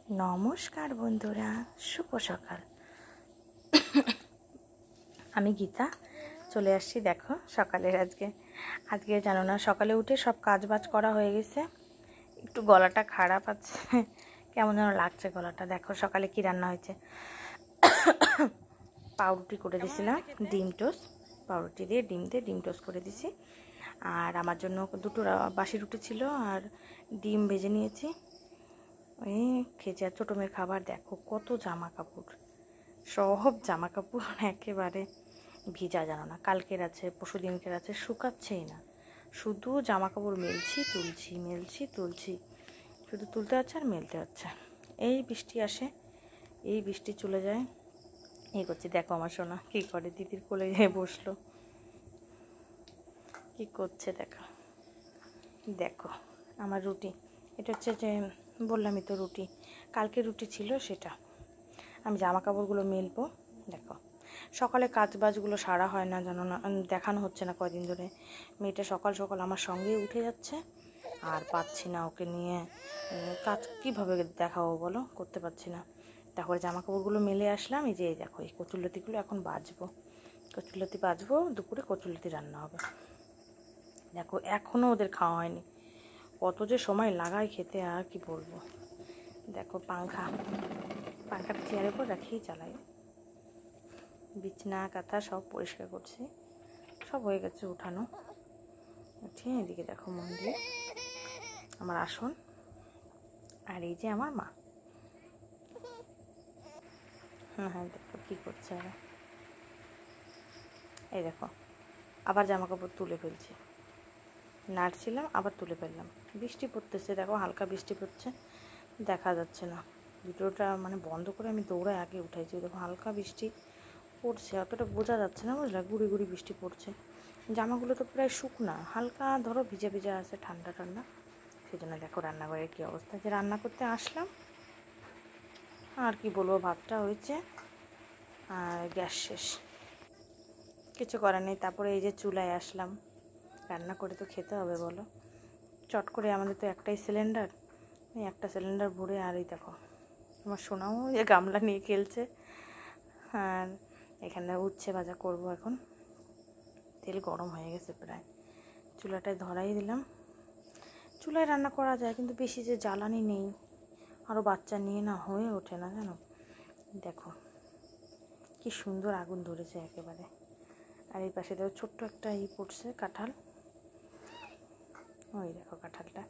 নমস্কার বন্ধুরা, শুভ সকাল। আমি গীতা চলে আসছি। দেখো সকালের আজকে জানো না, সকালে উঠে সব কাজবাজ করা হয়ে গেছে। একটু গলাটা খারাপ আছে, কেমন যেন লাগছে গলাটা। দেখো সকালে কি রান্না হয়েছে। পাউরুটি করে দিয়েছিলাম, ডিম টোস্ট, পাউরুটি দিয়ে ডিম টোস্ট করে দিছি। আর আমার জন্য দুটো বাসি রুটি ছিল আর ডিম ভেজে নিয়েছি। ওই খেয়েছি। আর ছোটো মেয়ের খাবার দেখো, কত জামা কাপড়, সব জামা কাপড় একেবারে ভিজা, জানো না, কালকের আছে, পরশু দিনকের আছে, শুকাচ্ছেই না। শুধু জামা কাপড় মেলছি তুলছি, শুধু তুলতে হচ্ছে আর মেলতে হচ্ছে। এই বৃষ্টি আসে, এই বৃষ্টি চলে যায়, এই করছি। দেখো আমার সোনা কী করে, দিদির কোলে গিয়ে বসলো, কী করছে দেখো। দেখো আমার রুটি, এটা হচ্ছে যে বললামই তো রুটি, কালকে রুটি ছিল, সেটা আমি জামা কাপড়গুলো মেলবো। দেখো সকালে কাজবাজগুলো সারা হয় না, জানো না, দেখানো হচ্ছে না কয়দিন ধরে। মেয়েটা সকাল সকাল আমার সঙ্গে উঠে যাচ্ছে, আর পাচ্ছি না ওকে নিয়ে কাজ কীভাবে দেখাবো বলো, করতে পারছি না। তারপরে জামা কাপড়গুলো মেলে আসলাম। এই যে দেখো, এই কচুরলতিগুলো এখন বাজবো, দুপুরে কচুরলতি রান্না হবে। দেখো এখনও ওদের খাওয়া হয়নি, কত যে সময় লাগায় খেতে, আর কি বলবো। দেখো পাংখাটা চেয়ারের উপর রাখিয়েই চালাই। বিছনা কাঁথা সব পরিষ্কার করছি, সব হয়ে গেছে উঠানো। উঠিয়ে এদিকে দেখো মন্দির, আমার আসন, আর এই যে আমার মা। হ্যাঁ দেখো কী করছে। এই দেখো আবার জামা কাপড় তুলে ফেলছি, নাড়ছিলাম আবার তুলে ফেললাম। বৃষ্টি পড়তেছে, দেখো হালকা বৃষ্টি পড়ছে, দেখা যাচ্ছে না। ভিডিওটা মানে বন্ধ করে আমি দৌড়ায় আগে উঠাইছি। দেখো হালকা বৃষ্টি পড়ছে, অতটা বোঝা যাচ্ছে না, বুঝলা, গুড়ি গুড়ি বৃষ্টি পড়ছে। জামাগুলো তো প্রায় শুকনা, হালকা ধরো ভিজা ভিজা আছে, ঠান্ডা ঠান্ডা। সেই জন্য দেখো রান্নাঘরের কী অবস্থা। যে রান্না করতে আসলাম, আর কি বলবো, ভাতটা হয়েছে আর গ্যাস শেষ, কিছু করার নেই। তারপরে এই যে চুলায় আসলাম, রান্না করে তো খেতে হবে বলো। চট করে, আমাদের তো একটাই সিলিন্ডার, এই একটা সিলিন্ডার ভরে। আর এই দেখো আমার সোনাও যে গামলা নিয়ে খেলছে। আর এখানে উচ্ছে ভাজা করব এখন। তেল গরম হয়ে গেছে প্রায়, চুলাটায় ধরাই দিলাম। চুলায় রান্না করা যায়, কিন্তু বেশি যে জ্বালানি নেই, আরও বাচ্চা নিয়ে না হয়ে ওঠে না, জানো। দেখো কি সুন্দর আগুন ধরেছে একেবারে। আর এই পাশে দেখো ছোট্ট একটা পড়ছে কাঁঠাল, ওই দেখো কাঁঠালটা,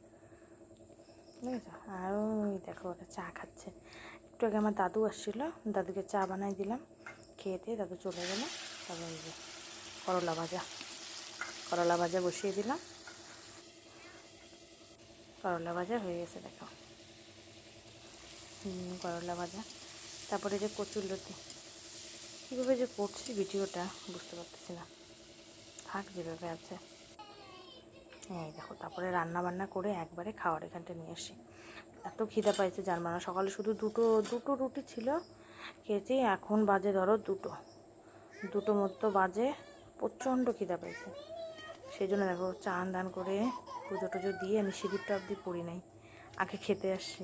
বুঝেছো। আর ওই দেখো ওটা চা খাচ্ছে। একটু আগে আমার দাদু আসছিলো, দাদুকে চা বানাই দিলাম, খেয়ে দিয়ে দাদু চলে গেল। তারপর এই যে করলা ভাজা বসিয়ে দিলাম, করলা ভাজা হয়ে গেছে দেখো, করলা ভাজা। তারপরে যে কচুরলতি, কীভাবে যে করছি ভিডিওটা বুঝতে পারতেছি না, থাক যেভাবে আছে। এই দেখো তারপরে রান্না বান্না করে একবারে খাওয়ার এখানটা নিয়ে আসি। এত খিদা পাইছে জান না, সকালে শুধু দুটো রুটি ছিল, খেয়েছি। এখন বাজে ধরো দুটো মতো বাজে, প্রচণ্ড খিদা পাইছে। সেই জন্য দেখো চান দান করে পুজো টুজো দিয়ে আমি সিঁদুরটা অবধি পরি নাই, আগে খেতে আসছি,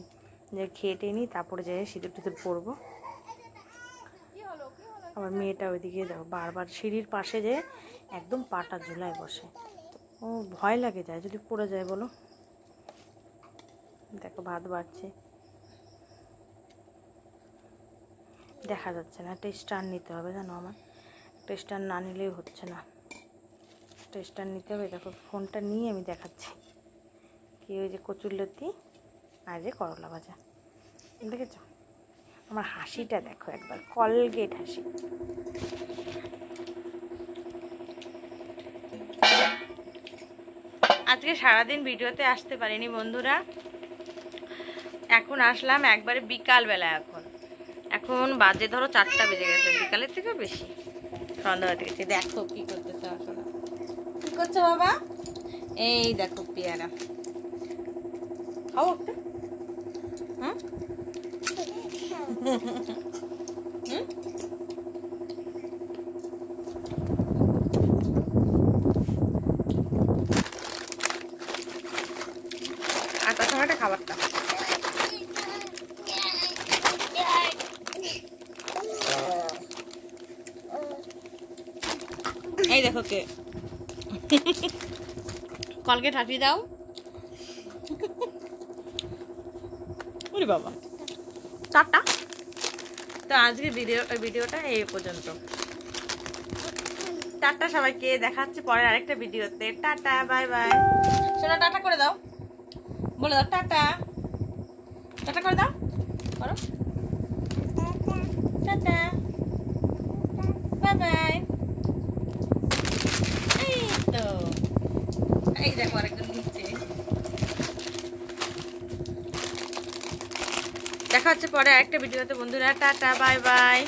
যে খেয়ে নিই তারপরে যাই সিঁদুর টিঁদুর পরবো। আমার মেয়েটা ওইদিকে দেখো বারবার সিঁড়ির পাশে যে একদম পাটা ঝুলায় বসে, ও ভয় লাগে যায় যদি পড়ে যায় বলো। দেখো ভাত বাড়ছে, দেখা যাচ্ছে না, একটা স্ট্যান্ড নিতে হবে, জানো, আমার একটা স্ট্যান্ড না নিলেই হচ্ছে না, একটা স্ট্যান্ড নিতে হবে। দেখো ফোনটা নিয়ে আমি দেখাচ্ছি কি, ওই যে কচুরলতি আর যে করলা ভাজা, দেখেছো। আমার হাসিটা দেখো একবার, কলগেট হাসি। আজকে সারাদিন ভিডিওতে আসতে পারিনি বন্ধুরা, এখন আসলাম একবারে বিকালবেলা। এখন বাজে ধরো 4টা বেজে গেছে, বিকালের থেকে বেশি সন্ধ্যা হতে গেছে। দেখো কি করতেছে আসলে, কি করছো বাবা? এই দেখো পেয়ারা খাও একটা, হুম আর তার সময় একটা খাবারটা দেখো কে কলগেট হাঁটিয়ে দাও। ওরে বাবা, টাটা। তো আজকে ভিডিওটা এই পর্যন্ত। টাটা সবাইকে, দেখা হচ্ছে পরের আরেকটা ভিডিওতে। Tata, bye bye. শোনা, টাটা করে দাও, বলে দাও টাটা। টাটা করে দাও, করো টাটা, বাই বাই। এই তো, এই দেখো আরেকজন দিচ্ছে। দেখা হচ্ছে পরে আরেকটা ভিডিওতে বন্ধুরা। Tata, bye bye.